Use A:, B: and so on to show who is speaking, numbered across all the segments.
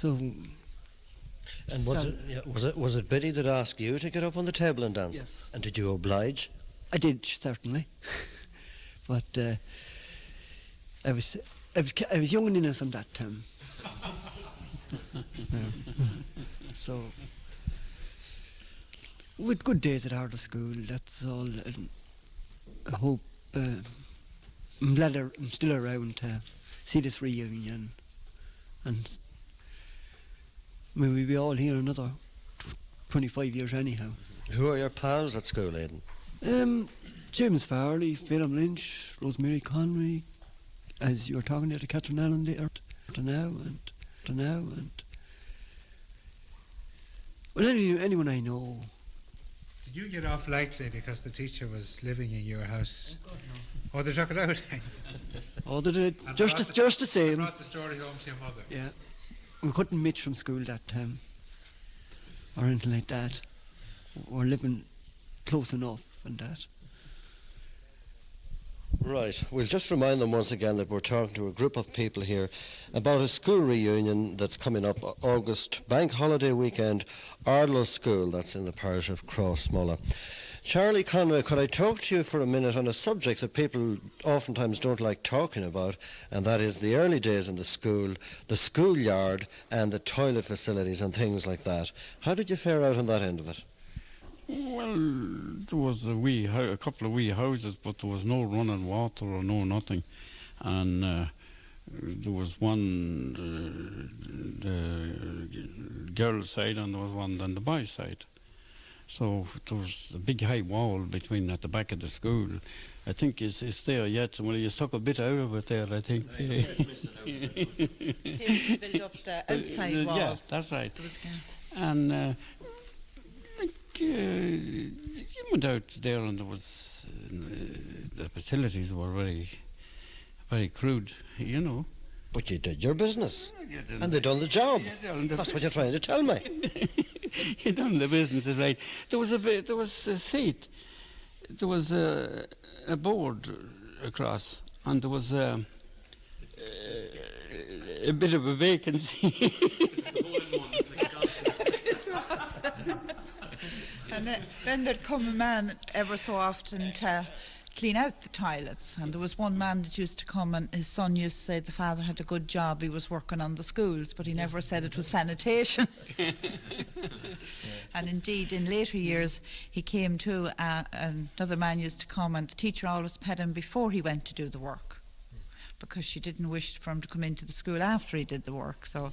A: So.
B: And was it Biddy that asked you to get up on the table and dance?
A: Yes.
B: And did you oblige?
A: I did, certainly. But I was young and innocent that time. So, with good days at Ardlow School, that's all. I hope, I'm glad I'm still around to see this reunion, and maybe we'll be all here another 25 years anyhow.
B: Who are your pals at school, Aidan?
A: James Farrelly, Felim, Lynch, Rosemarie, Conway, as you were talking there to Catherine Allen there, to now, and well, anyone I know.
C: Did you get off lightly because the teacher was living in your house? Oh, God, no. Oh, they took it out.
A: Oh, they did. Just the same.
C: Brought the story home to your mother.
A: Yeah. We couldn't mitch from school that time, or anything like that. We're living close enough and that.
B: Right. We'll just remind them once again that we're talking to a group of people here about a school reunion that's coming up August bank holiday weekend, Ardlow School, that's in the parish of Crossmulla. Charlie Conway, could I talk to you for a minute on a subject that people oftentimes don't like talking about, and that is the early days in the schoolyard and the toilet facilities and things like that. How did you fare out on that end of it?
D: Well, there was a couple of wee houses, but there was no running water or no nothing. And there was one the girls' side and there was one on the boys' side. So there was a big high wall between at the back of the school. I think it's there yet. Well, you stuck a bit out of it there, I think.
E: To build up the outside wall.
D: Yes, that's right. And you went out there and there was the facilities were very, very crude, you know.
B: But you did your business, and they done the job. That's what you're trying to tell me.
D: You done the business, is right. There was a seat, there was a board across, and there was a bit of a vacancy.
E: And then there'd come a man ever so often to clean out the toilets, and there was one man that used to come, and his son used to say the father had a good job, he was working on the schools, but he never said it was sanitation. And indeed in later years he came to another man used to come, and the teacher always paid him before he went to do the work, because she didn't wish for him to come into the school after he did the work. So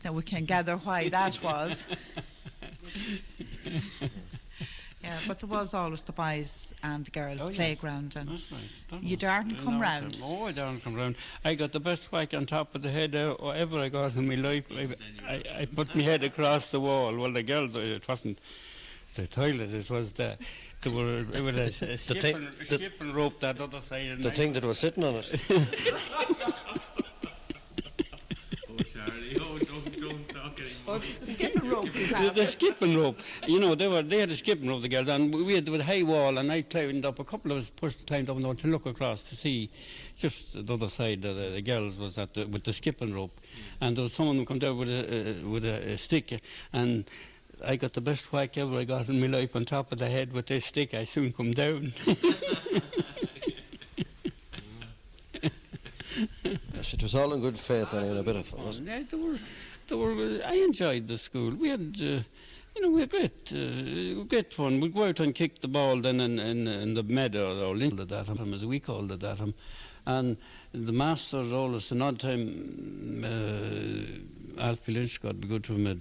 E: now we can gather why that was. Yeah, but there was always the boys and the girls' playground, and
D: that's right.
E: you daren't come round.
D: Oh, I daren't come round. I got the best whack on top of the head ever I got in my life. I put my head across the wall. Well, the girls, it wasn't the toilet, it was a skipping rope that other side.
B: The thing that was sitting on it.
F: Oh, Charlie, don't talk anymore.
E: But the skipping rope was
D: the skipping rope. You know, they had a skipping rope, the girls, and we had a high wall, and I climbed up, a couple of us climbed up to look across to see just the other side. The girls was with the skipping rope, and there was someone who come down with a stick, and I got the best whack ever I got in my life on top of the head with this stick. I soon come down.
B: Yes, it was all in good faith and in a bit of fun, wasn't it?
D: I enjoyed the school. We had, we had great fun. We'd go out and kick the ball then in the meadow, or Lynch, as we called it at him. And the master always, an odd time, Alfie Lynch, God be good to him,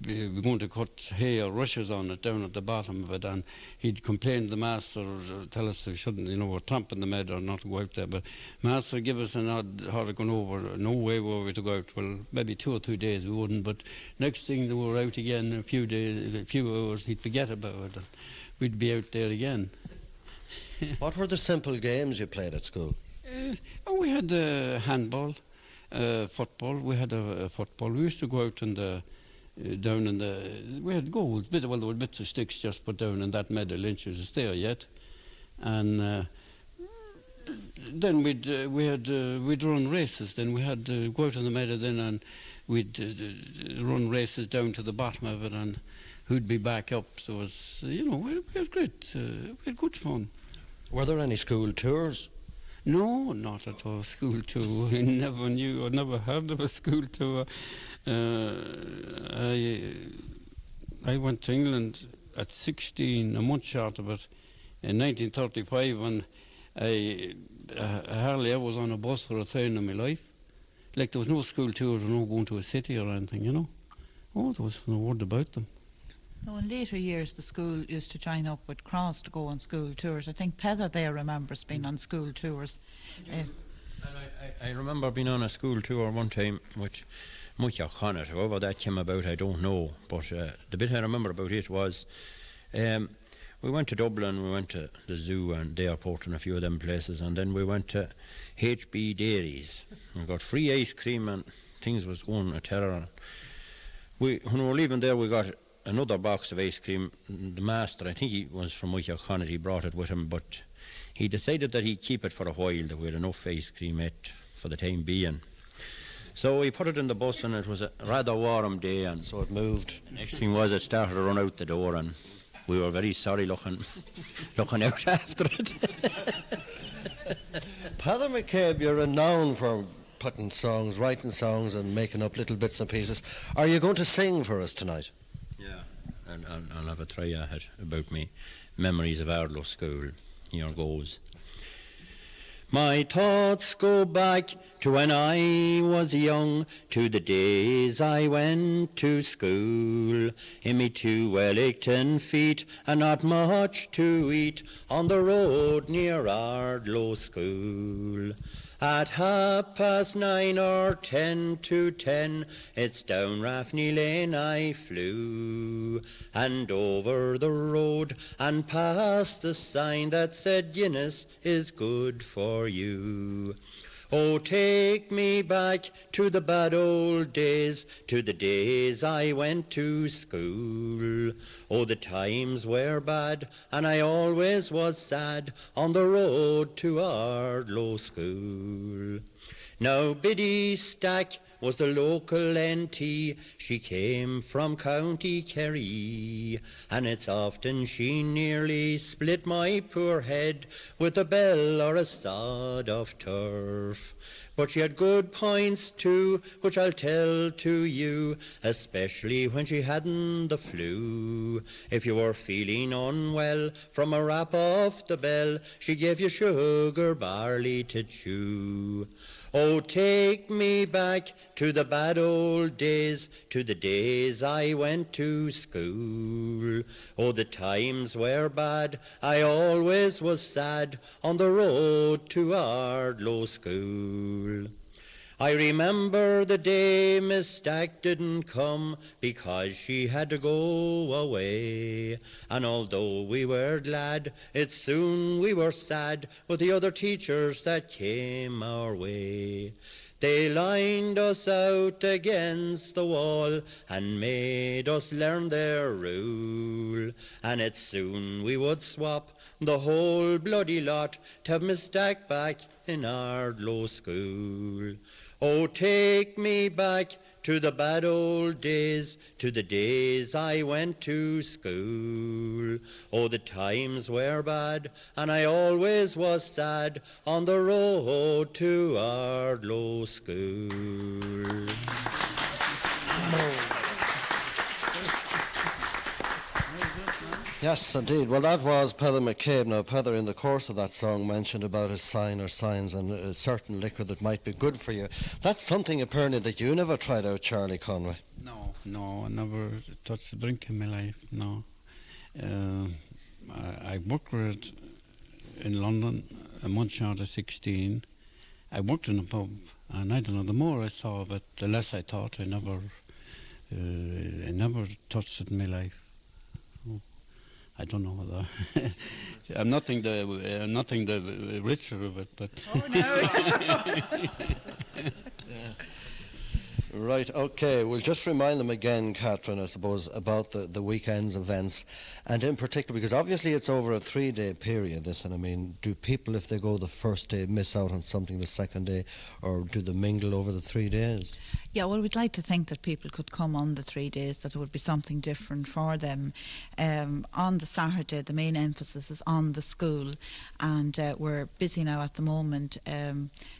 D: we're going to cut hay or rushes on it down at the bottom of it, and he'd complain to the master, or tell us we shouldn't, we're tramping the meadow or not to go out there, but master give us an odd how to go over, no way were we to go out. Well, maybe 2 or 3 days we wouldn't, but next thing they were out again in a few hours, he'd forget about it, and we'd be out there again.
B: What were the simple games you played at school?
D: We had handball, football. We had a football. We used to go out in the down in we had goals, there were bits of sticks just put down in that meadow. Lynch is there yet, and then we'd run races. Then we had to go out on the meadow then, and we'd run races down to the bottom of it, and who'd be back up. So it was, we had great, we had good fun.
B: Were there any school tours?
D: No, not at all. School tour. I never knew. I never heard of a school tour. I went to England at 16, a month short of it, in 1935, and I hardly ever was on a bus or a train in my life. Like, there was no school tours or no going to a city or anything, Oh, there was no word about them.
E: No, in later years, the school used to join up with Cross to go on school tours. I think Peader there remembers being on school tours.
G: And I remember being on a school tour one time with Murtagh. However that came about, I don't know. But the bit I remember about it was we went to Dublin, we went to the zoo and the airport and a few of them places, and then we went to HB Dairies. We got free ice cream and things was going a terror. When we were leaving there, we got another box of ice cream. The master, I think he was from Murtagh, he brought it with him, but he decided that he'd keep it for a while, that we had enough ice cream for the time being. So he put it in the bus, and it was a rather warm day, and
B: So it moved.
G: next thing was it started to run out the door, and we were very sorry looking out after it.
B: Peader McCabe, you're renowned for putting songs, writing songs and making up little bits and pieces. Are you going to sing for us tonight?
G: Yeah, and I'll have a try at it about me memories of Ardlow School. Here goes. My thoughts go back to when I was young, to the days I went to school, in me 2 Wellington feet and not much to eat, on the road near Ardlow School. At 9:30 or 10 to 10, it's down Raffney Lane I flew, and over the road and past the sign that said Guinness is good for you. Oh, take me back to the bad old days, to the days I went to school. Oh, the times were bad, and I always was sad on the road to Ardlow School. Now Biddy Stack was the local NT, she came from County Kerry, and it's often she nearly split my poor head with a bell or a sod of turf. But she had good points too, which I'll tell to you, especially when she hadn't the flu. If you were feeling unwell from a rap off the bell, she gave you sugar barley to chew. Oh, take me back to the bad old days, to the days I went to school. Oh, the times were bad, I always was sad on the road to Ardlow School. I remember the day Miss Stack didn't come because she had to go away. And although we were glad, it soon we were sad with the other teachers that came our way. They lined us out against the wall and made us learn their rule. And it soon we would swap the whole bloody lot to have Miss Stack back in Ardlow School. Oh, take me back to the bad old days, to the days I went to school. Oh, the times were bad, and I always was sad on the road to Ardlow School.
B: Yes, indeed. Well, that was Peader McCabe. Now, Peader, in the course of that song, mentioned about his sign or signs and a certain liquor that might be good for you. That's something, apparently, that you never tried out, Charlie Conway.
D: No, I never touched a drink in my life, no. I worked with it in London a month short of 16. I worked in a pub, and I don't know, the more I saw of it, the less I thought. I never touched it in my life. I don't know whether I'm nothing the richer of it, but
E: Oh no.
B: Right, okay. We'll just remind them again, Catherine, I suppose, about the weekend's events, and in particular, because obviously it's over a 3-day period, this, and I mean, do people, if they go the first day, miss out on something the second day, or do they mingle over the 3 days?
E: Yeah, well, we'd like to think that people could come on the 3 days, that there would be something different for them. On the Saturday, the main emphasis is on the school, and we're busy now at the moment.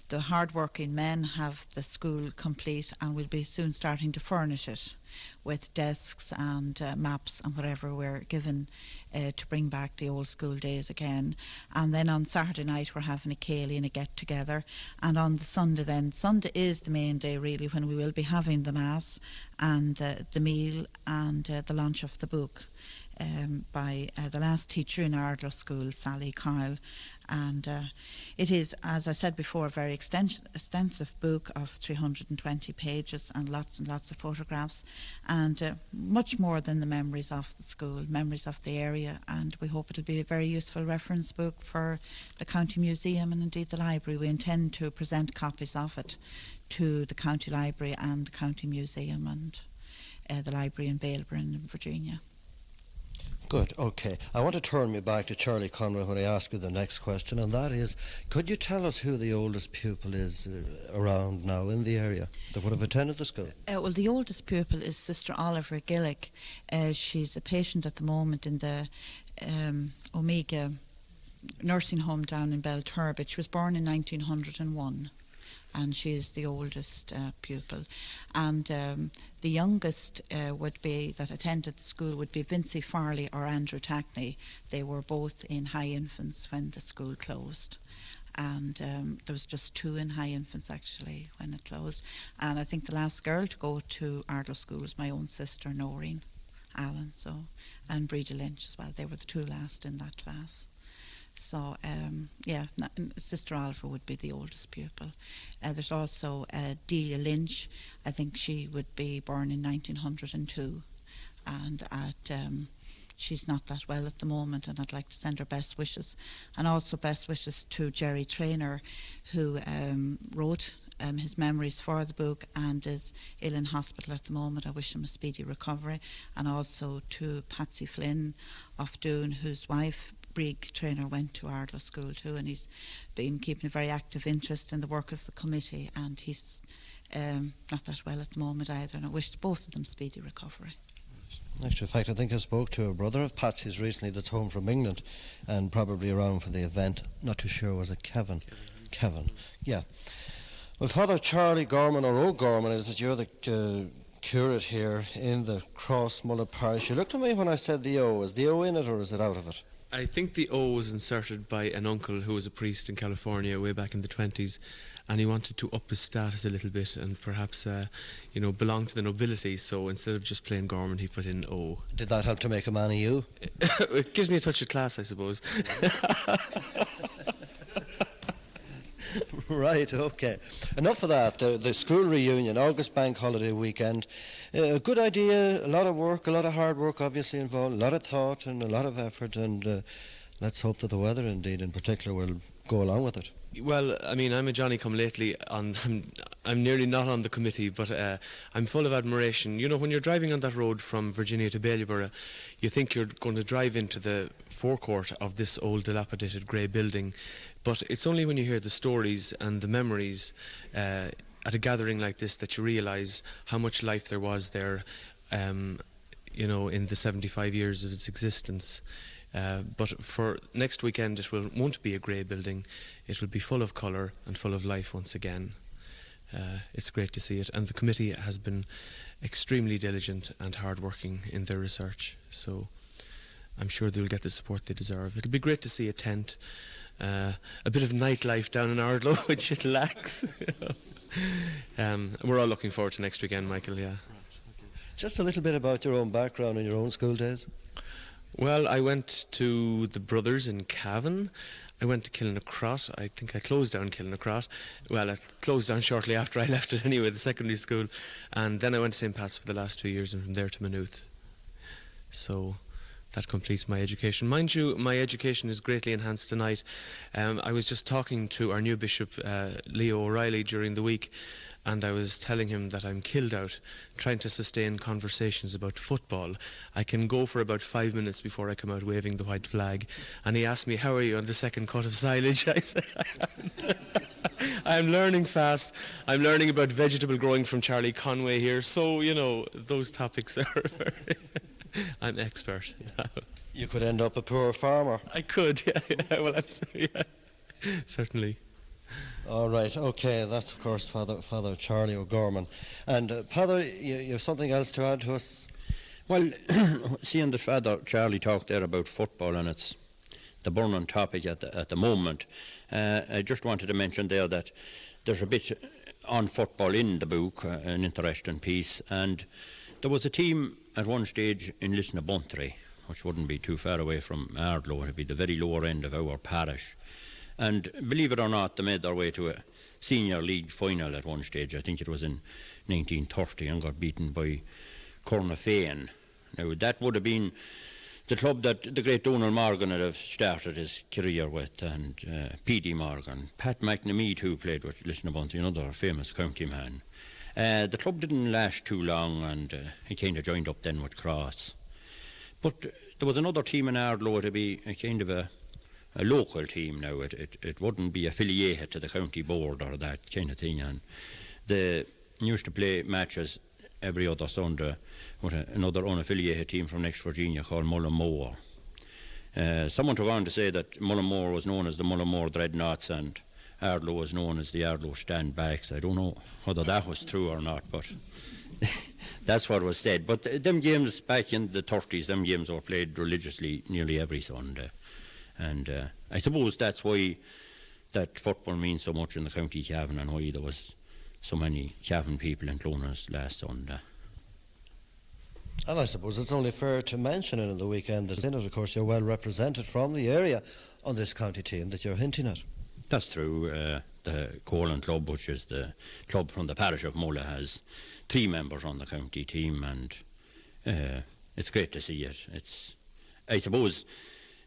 E: The hard-working men have the school complete, and we'll be soon starting to furnish it with desks and maps and whatever we're given to bring back the old school days again. And then on Saturday night we're having a céilí and a get-together, and on the Sunday then, Sunday is the main day really, when we will be having the Mass and the meal and the launch of the book by the last teacher in Ardlow School, Sally Kyle. And it is, as I said before, a very extensive book of 320 pages and lots of photographs, and much more than the memories of the school, memories of the area, and we hope it'll be a very useful reference book for the County Museum and indeed the library. We intend to present copies of it to the County Library and the County Museum and the library in Vailburn in Virginia.
B: Good, okay. I want to turn me back to Charlie Conway when I ask you the next question, and that is, could you tell us who the oldest pupil is around now in the area that would have attended the school?
E: Well, the oldest pupil is Sister Oliver Gillick. She's a patient at the moment in the Omega nursing home down in Belturbet. She was born in 1901. And she is the oldest pupil. And the youngest would be, that attended the school, would be Vincey Farrelly or Andrew Tackney. They were both in high infants when the school closed. And there was just 2 in high infants actually when it closed. And I think the last girl to go to Ardlow School was my own sister, Noreen Allen, and Breda Lynch as well. They were the 2 last in that class. So, Sister Oliver would be the oldest pupil. There's also Delia Lynch. I think she would be born in 1902. And she's not that well at the moment, and I'd like to send her best wishes. And also best wishes to Jerry Traynor, who wrote his memories for the book and is ill in hospital at the moment. I wish him a speedy recovery. And also to Patsy Flynn of Doon, whose wife, Brig Traynor, went to Ardlow School too, and he's been keeping a very active interest in the work of the committee, and he's not that well at the moment either, and I wish both of them speedy recovery.
B: Actually, in fact, I think I spoke to a brother of Patsy's recently that's home from England and probably around for the event. Not too sure, was it Kevin? Kevin, yeah. Well, Father Charlie Gorman, or O'Gorman, is it you're the curate here in the Cross Mullery parish? You looked at me when I said the O. Is the O in it or is it out of it?
F: I think the O was inserted by an uncle who was a priest in California way back in the 20s, and he wanted to up his status a little bit and perhaps, belong to the nobility, so instead of just plain Gorman, he put in O.
B: Did that help to make a man of you?
F: It gives me a touch of class, I suppose.
B: Right, okay. Enough of that. The school reunion, August bank holiday weekend. A good idea, a lot of work, a lot of hard work obviously involved, a lot of thought and a lot of effort, and let's hope that the weather indeed in particular will go along with it.
F: Well, I mean, I'm a Johnny-come-lately. I'm nearly not on the committee, but I'm full of admiration. You know, when you're driving on that road from Virginia to Ballyborough, you think you're going to drive into the forecourt of this old dilapidated grey building, but it's only when you hear the stories and the memories at a gathering like this that you realise how much life there was there, in the 75 years of its existence. But for next weekend it won't be a grey building. It will be full of colour and full of life once again. It's great to see it, and the committee has been extremely diligent and hard-working in their research, so I'm sure they'll get the support they deserve. It'll be great to see a tent, a bit of nightlife down in Ardlow, which it lacks. We're all looking forward to next weekend, Michael, yeah.
B: Just a little bit about your own background and your own school days.
F: Well, I went to the Brothers in Cavan. I went to Kilnacrot. I think I closed down Kilnacrot. Well, it closed down shortly after I left it anyway, the secondary school. And then I went to St. Pat's for the last 2 years, and from there to Maynooth. So that completes my education. Mind you, my education is greatly enhanced tonight. I was just talking to our new bishop, Leo O'Reilly, during the week, and I was telling him that I'm killed out trying to sustain conversations about football. I can go for about 5 minutes before I come out waving the white flag. And he asked me, how are you on the second cut of silage? I said, I haven't. I'm learning fast. I'm learning about vegetable growing from Charlie Conway here. So, you know, those topics are very... I'm expert.
B: You could end up a poor farmer.
F: I could, yeah. Well, yeah, certainly.
B: All right, okay, that's of course Father Charlie O'Gorman. And Father, you have something else to add to us?
G: Well, seeing the Father Charlie talked there about football, and it's the burning topic at the moment, I just wanted to mention there that there's a bit on football in the book, an interesting piece, and there was a team at one stage in Lisnabuntry, which wouldn't be too far away from Ardlow. It'd be the very lower end of our parish. And believe it or not, they made their way to a senior league final at one stage. I think it was in 1930, and got beaten by Cornafane. Now, that would have been the club that the great Donald Morgan had started his career with, and P.D. Morgan. Pat McNamee, too, played with Lisnabuntry, another famous county man. The club didn't last too long, and he kind of joined up then with Cross. But there was another team in Ardlow to be a kind of a local team now. It wouldn't be affiliated to the county board or that kind of thing, and they used to play matches every other Sunday with another unaffiliated team from next Virginia called Mulleary. Someone took on to say that Mulleary was known as the Mulleary Dreadnoughts and Ardlow was known as the Ardlow Standbacks. I don't know whether that was true or not, but that's what was said. But them games back in the 30s, them games were played religiously nearly every Sunday. And I suppose that's why that football means so much in the County Cavan, and why there was so many Cavan people in Clonus last Sunday.
B: And I suppose it's only fair to mention it in the weekend that in it, of course, you're well represented from the area on this county team that you're hinting at.
G: That's true. The Colin Club, which is the club from the parish of Mulla, has 3 members on the county team, and it's great to see it. I suppose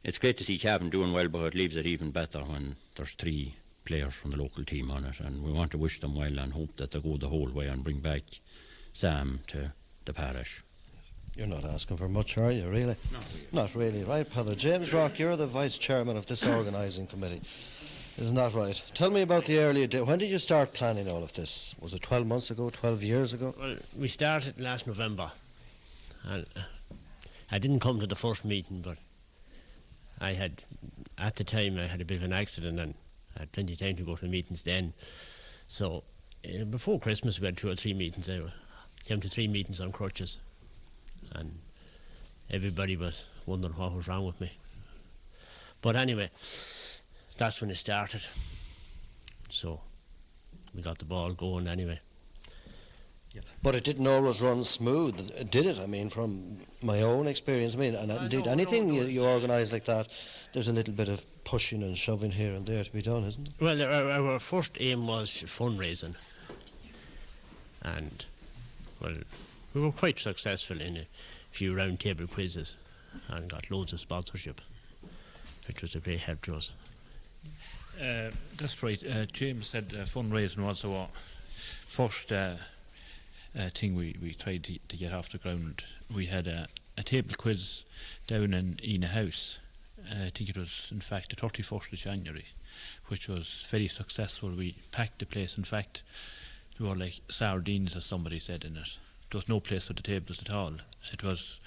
G: it's great to see Cavan doing well, but it leaves it even better when there's 3 players from the local team on it, and we want to wish them well and hope that they go the whole way and bring back Sam to the parish.
B: You're not asking for much, are you, really? Not really, right, Father? James Rock, you're the vice chairman of this organising committee. Isn't that right? Tell me about the earlier day. When did you start planning all of this? Was it 12 months ago, 12 years ago?
H: Well, we started last November. And I didn't come to the first meeting, but at the time I had a bit of an accident and I had plenty of time to go to the meetings then. So before Christmas we had 2 or 3 meetings. I came to 3 meetings on crutches, and everybody was wondering what was wrong with me. But anyway, that's when it started. So we got the ball going anyway.
B: Yeah. But it didn't always run smooth, did it? I mean, from my own experience, and indeed anything you organise like that, there's a little bit of pushing and shoving here and there to be done, isn't it?
H: Well, our first aim was fundraising, and well, we were quite successful in a few round table quizzes and got loads of sponsorship, which was a great help to us.
I: That's right. James said fundraising was our first thing we tried to get off the ground. We had a table quiz down in Ina House. I think it was in fact the 31st of January, which was very successful. We packed the place. In fact, we were like sardines, as somebody said in it. There was no place for the tables at all. It was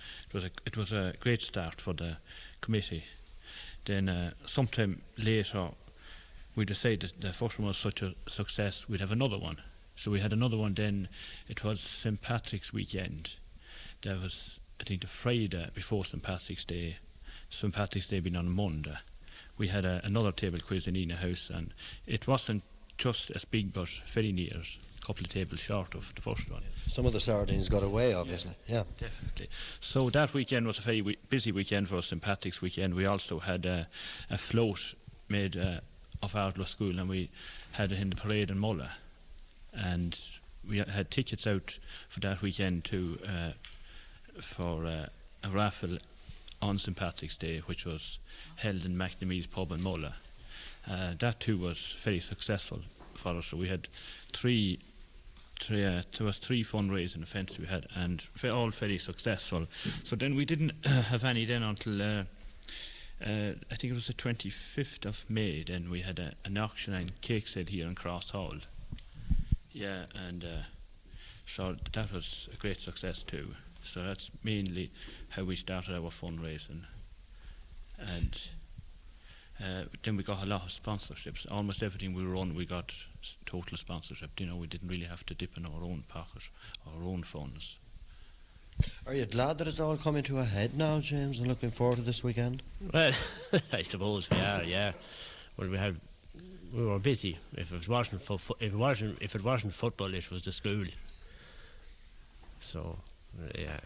I: a great start for the committee. Then sometime later we decided the first one was such a success, we'd have another one. So we had another one then. It was St. Patrick's weekend. That was, I think, the Friday before St. Patrick's Day. St. Patrick's Day being on Monday. We had another table quiz in Ina House, and it wasn't just as big, but very near, a couple of tables short of the first one.
B: Some of the sardines got away, obviously. Yeah,
I: definitely. So that weekend was a very busy weekend for us, St. Patrick's weekend. We also had a float made of Ardlow School, and we had it in the parade in Mulla. And we had tickets out for that weekend for a raffle on St Patrick's Day, which was held in McNamee's pub in Mulleary. That too was very successful for us. So we had three fundraising events we had, and all very successful. So then we didn't have any then until I think it was the 25th of May. Then we had an auction and cake sale here in Cross Hall. Yeah, and so that was a great success too. So that's mainly how we started our fundraising. And then we got a lot of sponsorships. Almost everything we run, we got total sponsorship. You know, we didn't really have to dip in our own pocket, our own funds.
B: Are you glad that it's all coming to a head now, James, and looking forward to this weekend?
H: Well, I suppose we are, yeah. Well, we were busy. If it wasn't football, it was the school. So, yeah,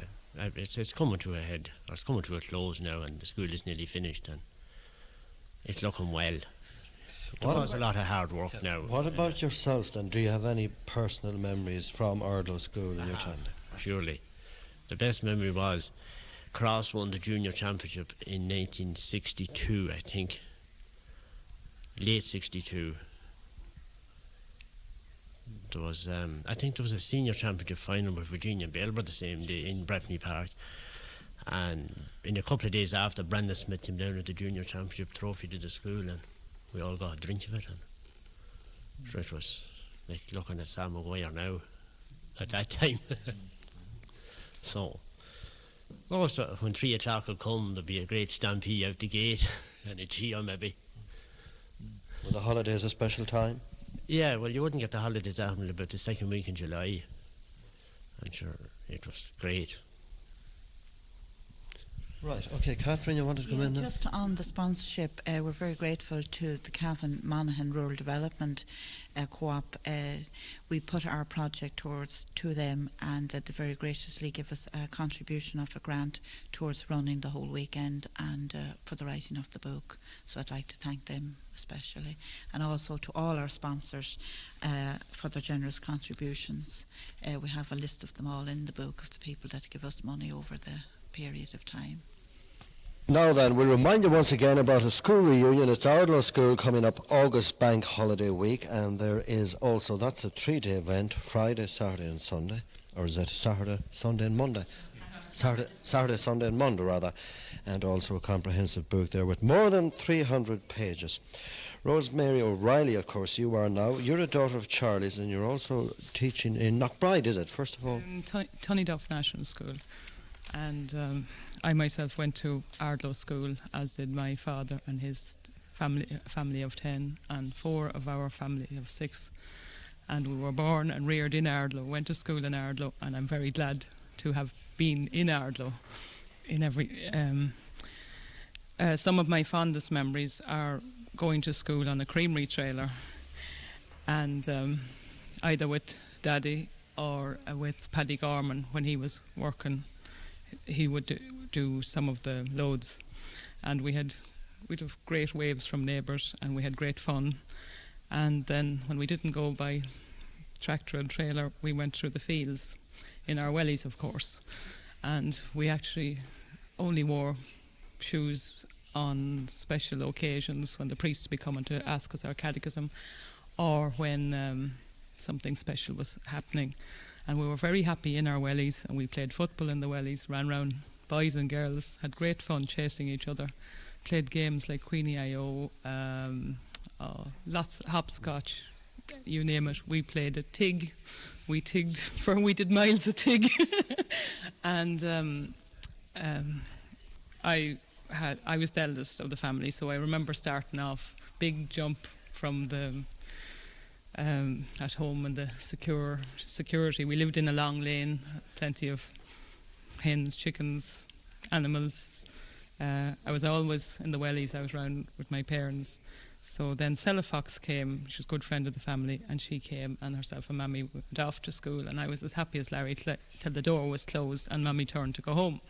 H: it's coming to a head. Or it's coming to a close now, and the school is nearly finished, and it's looking well. There was a lot of hard work now.
B: What about yourself then? Do you have any personal memories from Ardlow School in your time there?
H: Surely. The best memory was Cross won the junior championship in 1962, I think. Late 62. There was, I think there was a senior championship final with Virginia and Belborough the same day in Breffni Park. And in a couple of days after, Brandon Smith came down with the junior championship trophy to the school, and we all got a drink of it. And so it was like looking at Sam Maguire now at that time. So, also when 3 o'clock will come, there'll be a great stampede out the gate and a cheer maybe.
B: Were the holidays a special time?
H: Yeah, well, you wouldn't get the holidays out until about the second week in July. I'm sure it was great.
B: Right, okay, Kathleen, you wanted to come in there?
E: Just on the sponsorship, we're very grateful to the Cavan Monaghan Rural Development Co-op. We put our project to them, and they very graciously give us a contribution of a grant towards running the whole weekend and for the writing of the book. So I'd like to thank them especially, and also to all our sponsors for their generous contributions. We have a list of them all in the book of the people that give us money over the period of time.
B: Now then, we'll remind you once again about a school reunion. It's Ardlow School coming up August Bank Holiday Week, and there is also, that's a 3-day event, Friday, Saturday and Sunday, or is it Saturday, Sunday and Monday? Saturday, Sunday and Monday rather, and also a comprehensive book there with more than 300 pages. Rosemarie O'Reilly, of course, you are now. You're a daughter of Charlie's, and you're also teaching in Knockbride, is it, first of all?
J: Tunnyduff National School. And I myself went to Ardlow School, as did my father and his family of 10, and 4 of our family of 6. And we were born and reared in Ardlow, went to school in Ardlow, and I'm very glad to have been in Ardlow. In every, some of my fondest memories are going to school on a creamery trailer, and either with Daddy or with Paddy Gorman when he was working. He would do some of the loads, and we'd have great waves from neighbours, and we had great fun. And then when we didn't go by tractor and trailer, we went through the fields in our wellies, of course, and we actually only wore shoes on special occasions when the priests would be coming to ask us our catechism, or when something special was happening. And we were very happy in our wellies, and we played football in the wellies, ran round, boys and girls, had great fun chasing each other, played games like Queenie I.O., lots of hopscotch, you name it. We played a tig, we did miles of tig. And I was the eldest of the family, so I remember starting off, big jump from the at home in the security. We lived in a long lane, plenty of hens, chickens, animals. I was always in the wellies out round with my parents. So then Sella Fox came, she was a good friend of the family, and she came, and herself and Mammy went off to school, and I was as happy as Larry till the door was closed and Mammy turned to go home.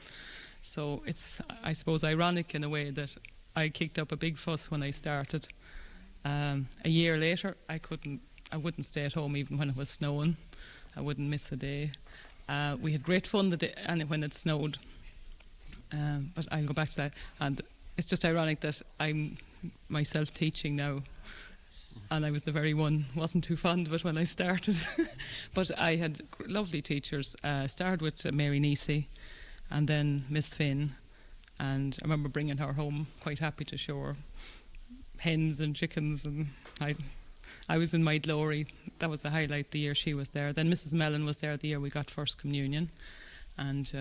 J: So it's, I suppose, ironic in a way that I kicked up a big fuss when I started. A year later, I wouldn't stay at home even when it was snowing. I wouldn't miss a day. We had great fun the day, and when it snowed. But I'll go back to that. And it's just ironic that I'm myself teaching now, and I was the very one, wasn't too fond of it when I started. But I had lovely teachers. Started with Mary Neesey, and then Miss Finn. And I remember bringing her home quite happy to show her hens and chickens, and I was in my glory. That was a highlight the year she was there. Then Mrs. Mellon was there the year we got First Communion, and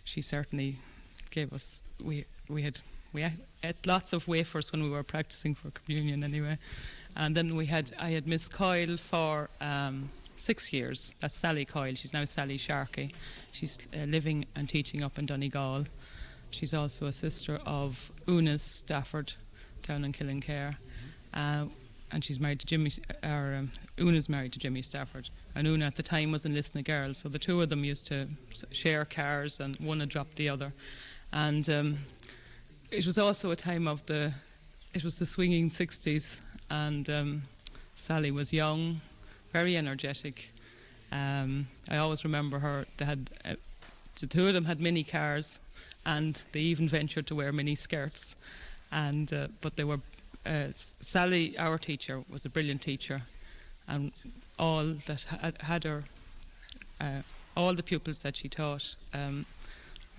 J: she certainly gave us. We ate lots of wafers when we were practicing for communion anyway. And then I had Miss Coyle for 6 years. That's Sally Coyle. She's now Sally Sharkey. She's living and teaching up in Donegal. She's also a sister of Una Stafford down in Killincare. And she's married to Jimmy, Una's married to Jimmy Stafford. And Una at the time was in Listening Girls, so the two of them used to share cars, and one had dropped the other. And it was also a time of it was the swinging 60s, and Sally was young, very energetic. I always remember her, the two of them had mini cars, and they even ventured to wear mini skirts. And but they were Sally, our teacher, was a brilliant teacher, and all that had her, all the pupils that she taught,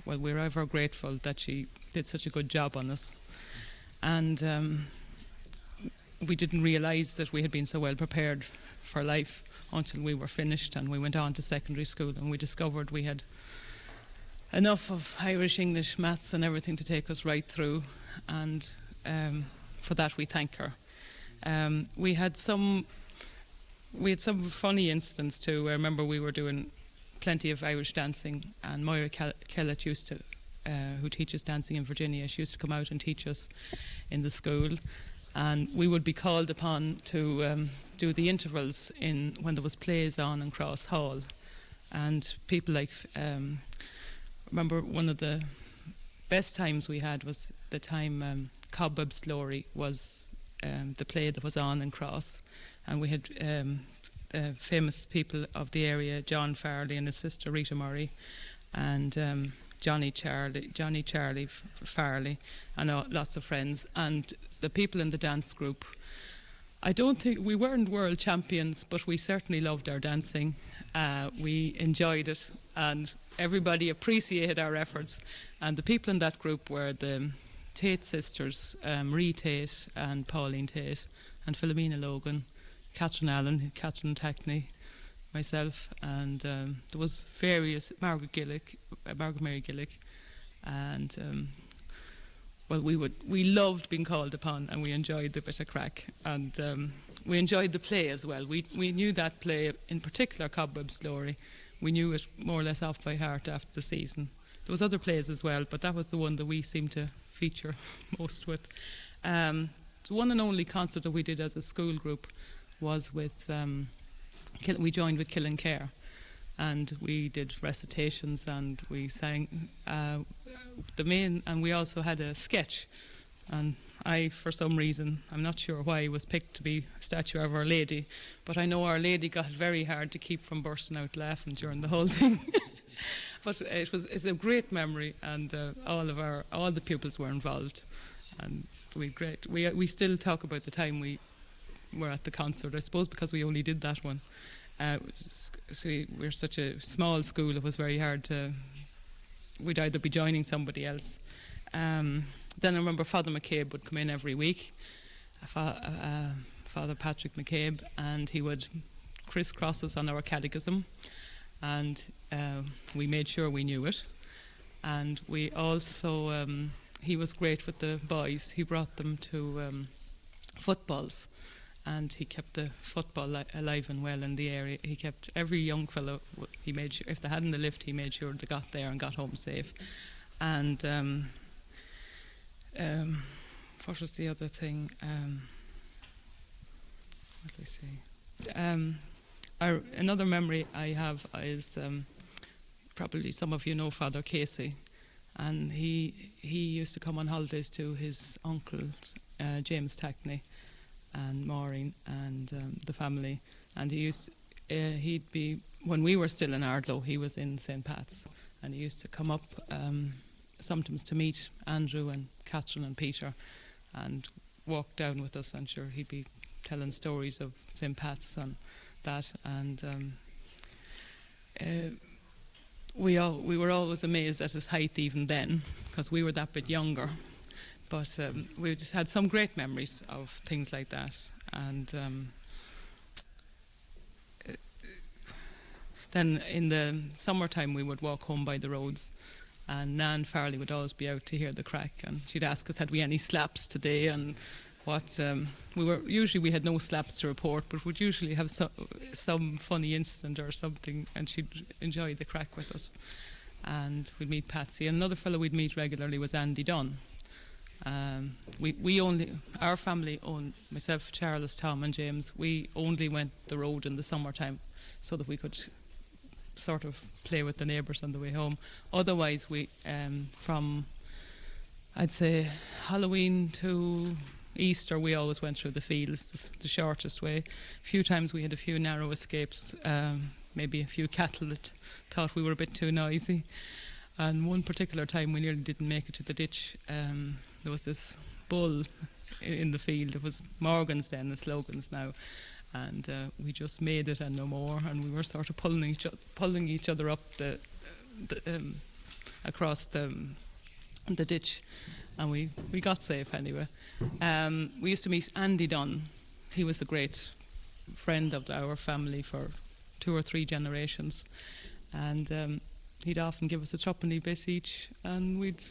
J: well, we're ever grateful that she did such a good job on us. And we didn't realise that we had been so well prepared for life until we were finished, and we went on to secondary school, and we discovered we had enough of Irish, English, maths and everything to take us right through, and for that we thank her. We had some funny incidents too. I remember we were doing plenty of Irish dancing, and Moira Kellett used to, who teaches dancing in Virginia, she used to come out and teach us in the school, and we would be called upon to do the intervals when there was plays on in Cross Hall, and people like remember one of the best times we had was the time Cobweb's Glory was the play that was on in Cross, and we had famous people of the area, John Farrelly and his sister Rita Murray, and Johnny Charlie Farrelly, and lots of friends. And the people in the dance group, I don't think we weren't world champions, but we certainly loved our dancing. We enjoyed it, and everybody appreciated our efforts. And the people in that group were the Tate sisters, Marie Tate and Pauline Tate, and Philomena Logan, Catherine Allen, Catherine Tackney, myself, and there was various, Margaret Mary Gillick, and well, we loved being called upon, and we enjoyed the bit of crack, and we enjoyed the play as well. We knew that play, in particular Cobweb's Glory, we knew it more or less off by heart after the season. There was other plays as well, but that was the one that we seemed to feature most with. The one and only concert that we did as a school group was with, we joined with Killincare, and we did recitations, and we sang and we also had a sketch. And I, for some reason, I'm not sure why, was picked to be a statue of Our Lady, but I know Our Lady got it very hard to keep from bursting out laughing during the whole thing. But it's a great memory, and all the pupils were involved, and we still talk about the time we were at the concert, I suppose because we only did that one. We're such a small school, it was very hard to, we'd either be joining somebody else. Then I remember Father McCabe would come in every week, Father Patrick McCabe, and he would crisscross us on our catechism, and we made sure we knew it. And we also, he was great with the boys. He brought them to footballs, and he kept the football alive and well in the area. He kept every young fellow, he made sure, if they hadn't the lift, he made sure they got there and got home safe. And what was the other thing? What do we say? Another memory I have is probably some of you know Father Casey, and he used to come on holidays to his uncles, James Tackney and Maureen and the family, and he'd be, when we were still in Ardlow, he was in St. Pat's, and he used to come up sometimes to meet Andrew and Catherine and Peter and walk down with us, and sure, he'd be telling stories of St. Pat's and that, and we were always amazed at his height even then, because we were that bit younger, but we just had some great memories of things like that. And then in the summertime we would walk home by the roads, and Nan Farrelly would always be out to hear the crack, and she'd ask us had we any slaps today, and what we had no slaps to report, but we'd usually have some funny incident or something, and she'd enjoy the crack with us. And we'd meet Patsy, and another fellow we'd meet regularly was Andy Dunn. Our family owned, myself, Charles, Tom and James, we only went the road in the summertime so that we could sort of play with the neighbours on the way home. Otherwise we from, I'd say, Halloween to Easter, we always went through the fields, the shortest way. A few times we had a few narrow escapes, maybe a few cattle that thought we were a bit too noisy. And one particular time we nearly didn't make it to the ditch. There was this bull in the field. It was Morgan's then, the slogans now. And we just made it and no more. And we were sort of pulling each other up across the ditch. And we got safe anyway. We used to meet Andy Dunn. He was a great friend of our family for 2 or 3 generations. And he'd often give us a threepenny bit each, and we'd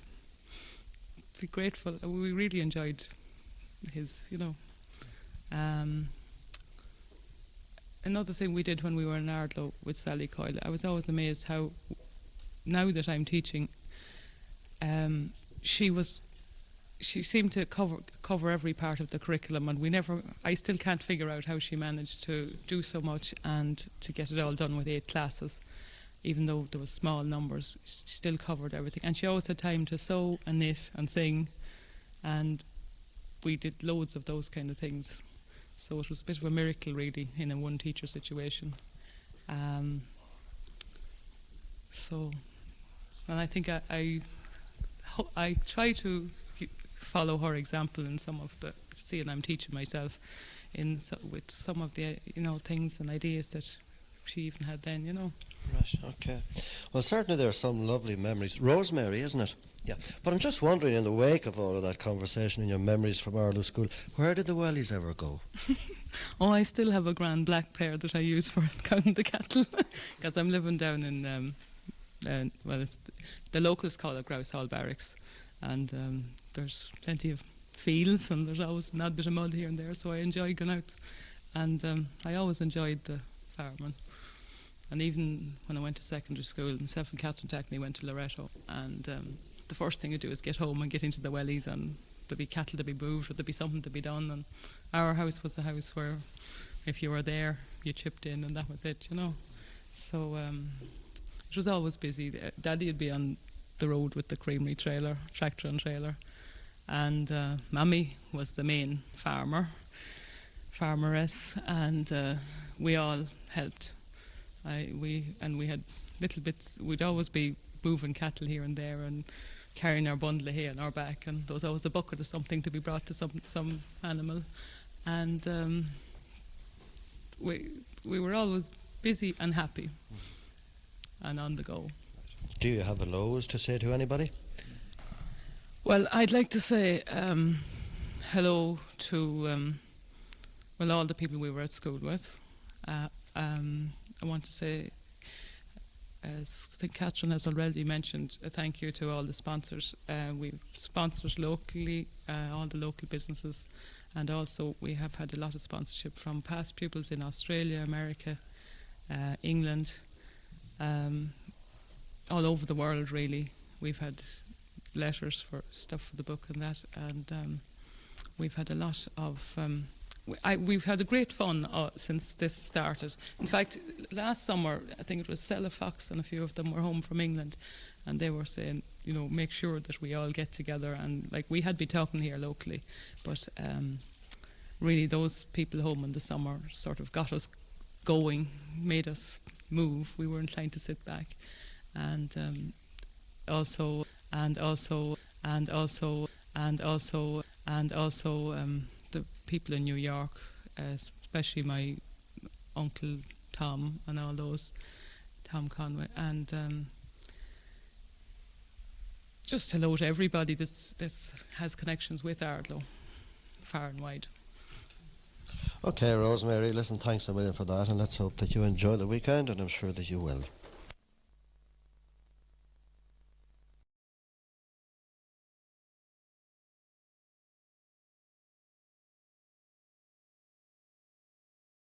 J: be grateful. We really enjoyed his, Another thing we did when we were in Ardlow with Sally Coyle, I was always amazed how, now that I'm teaching, she seemed to cover every part of the curriculum, and I still can't figure out how she managed to do so much and to get it all done with 8 classes. Even though there was small numbers, she still covered everything. And she always had time to sew and knit and sing, and we did loads of those kind of things. So it was a bit of a miracle, really, in a one-teacher situation. And I think I try to follow her example in some of the, seeing I'm teaching myself, with some of the things and ideas that she even had then,
B: Right, okay. Well, certainly there are some lovely memories. Rosemarie, isn't it? Yeah. But I'm just wondering, in the wake of all of that conversation and your memories from Ardlow School, where did the wellies ever go?
J: Oh, I still have a grand black pair that I use for counting the cattle, because I'm living down in, the locals call it Grouse Hall Barracks, and there's plenty of fields, and there's always an odd bit of mud here and there, so I enjoy going out. And I always enjoyed the farming. And even when I went to secondary school, myself and Catherine Tackney went to Loretto, and the first thing you do is get home and get into the wellies, and there'd be cattle to be moved, or there'd be something to be done. And our house was a house where if you were there, you chipped in, and that was it, So it was always busy. Daddy would be on the road with the creamery trailer, tractor and trailer, and Mammy was the main farmeress, and we all helped. We had little bits. We'd always be moving cattle here and there and carrying our bundle of hay on our back, and there was always a bucket of something to be brought to some animal, and we were always busy and happy and on the go.
B: Do you have hellos to say to anybody?
J: Well, I'd like to say hello to all the people we were at school with. I want to say, as I think Catherine has already mentioned, a thank you to all the sponsors. We've sponsors locally, all the local businesses, and also we have had a lot of sponsorship from past pupils in Australia, America, England, all over the world really. We've had letters for stuff for the book and that, and we've had a lot of we've had a great fun since this started. In fact, last summer, I think it was Stella Fox and a few of them were home from England, and they were saying, make sure that we all get together, and we had been talking here locally, but really those people home in the summer sort of got us going, made us move. We weren't trying to sit back, and also the people in New York, especially my uncle Tom and all those, Tom Conway, and just hello to everybody that has connections with Ardlow, far and wide.
B: Okay, Rosemarie, listen, thanks a million for that, and let's hope that you enjoy the weekend, and I'm sure that you will.